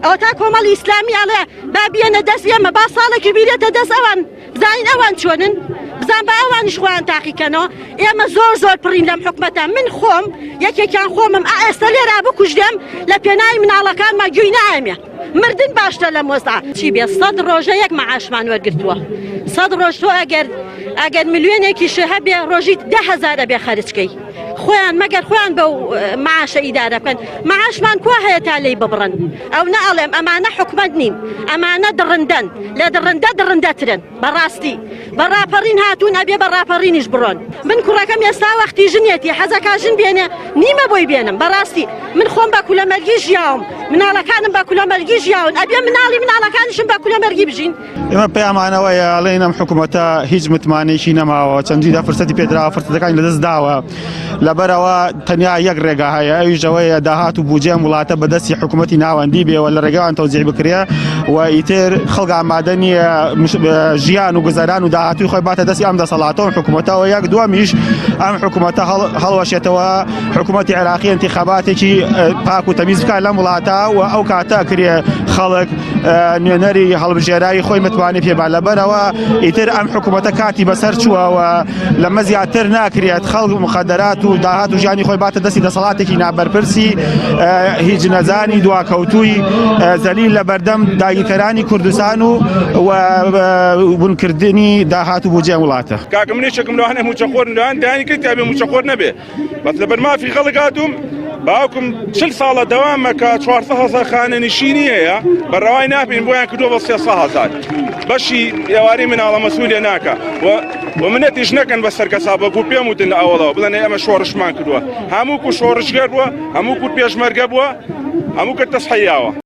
ئەو تا کۆمەڵی ئیسلامی ئەڵێ با بێنە دەست ئێمە با ساڵێکی بیرێتە دەست ئەوان زانین ئەوان چۆنن بزان بە ئەوانیش خۆیان تاقیکەنەوە ئێمە زۆر پڕین لەم حکومەتە من خۆم یەکێکیان خۆمم ئێستا لێرا بکوژدێم لە پێناوی مناڵەکانمان گوێی نایەمێ مردن باشتر لە مۆزدا چی بێ 100 ڕۆژە یەک مەعاشمان وەرگرتووە 100 ڕۆژ تۆ ئەگەر ملیۆنێکیش هەبێ ڕۆژی 10,000 بێ خەرجکەی خۆیان مەگەر خۆیان بەو معاشە ئیدارە بکەن معاشمان کوا هەیە تا لێی ببڕن ئەو نەئەڵێم ئەمانە حکومەت نین ئەمانە دڕندەن لە دڕندەترن بەڕاستی بەڕاپەڕین هاتوون ئەبێ بەڕاپەڕینیش بڕۆن من کوڕەکەم ئێستا وەختی ژنێتی حەزەکا ژن بێنێ نیمە بۆی بێنم بەڕاستی من خۆم بە کولەمەرگی ژیاوم مناڵەکانم بە کولەمەرگی ژیاون ئەبێ مناڵەکانیشم بە کولەمەرگی بژین ئێمە پەیامانەوەیە ئەڵێن ئەم حکومەتە هیچ متمانێکی نەماوە چەندیدا فرسەتی پێدراوە فرسەتەکانی لەدەست داوە لەبەرەوە تەنیا یەک ڕێگا هەیە ئەویش ئەوەیە داهات و بودجێ وڵاتە بەدەستی حکومەتی ناوەندی بێەوە لە ڕێگەوان تەوزیع بکرێ و ئیتر خەڵک ئامادە نییە ژیان و گوزەران و داهاتوی خۆی باتە دەستی ئەم دەسەڵاتەوە حکومەتەوە یەک دووەمیش ئەم حکومەتە هەڵوەشێتەوە حکومەتی عێراقی انتخاباتێکی پاک و تەمیز بکات لەم وڵاتە و ئەو کاتە کرێ خەڵک نوێنەری هەڵبژێرایی خۆی متوانێت پێبا لەبەرەوە ئیتر ئەم حکومەتە کاتی بەسەر چووەوە لەمە زیاتر ناکرێت خەڵک مخەدەرات و داهات و ژیانی خۆی باتە دەستی دەسەڵاتێکی نابەرپرسی هیچ نەزانی دواکەوتووی زەلیل لە بەردەم داگیرکەرانی کوردستان و بوونکردنی داهات و بودجێ وڵاتە کاکە منێشێکم لەوانە موچەخۆر لەوان دانی کرد تا بێ موچەخۆر نەبێ بەس لەبەر مافی خەڵک هاتووم باوکم 40 ساڵە دەوامەکە 400,000 خانەنشینی هەیە بەڕەوای ناپین بۆیان کردووە بە 300,000 بەشی ئێوارەی مناڵە مەسئولیە ناکە و منەتیش نەکەن بەسەر کەسابەکو پێم وتن لە ئەوڵەوە بڵێن ئێمە شۆڕشمان کردووە هەموو کو شۆڕشگەر بووە هەموو کو پێشمەرگە بووە هەموو کرد تەسحیاوە